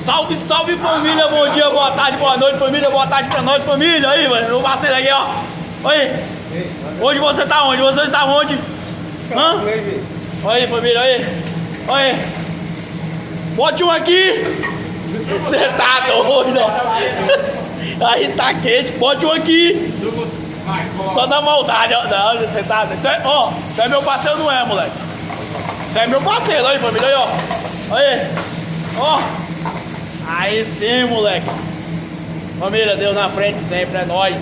Salve, salve família, bom dia, boa tarde, boa noite família, boa tarde pra nós família. Aí, mano, o parceiro aqui, ó. Aí, hoje você tá onde? Você tá onde? Hã? Olha aí família, aí. Olha aí. Bote um aqui. Você tá doido, ó. Aí tá quente, bote um aqui. Só na maldade, ó. Não, você tá doido. Ó, você é meu parceiro, não é, moleque? Você é meu parceiro, aí família, aí, ó. Aí, ó. Aí sim, moleque. Família, Deus na frente sempre, é nóis.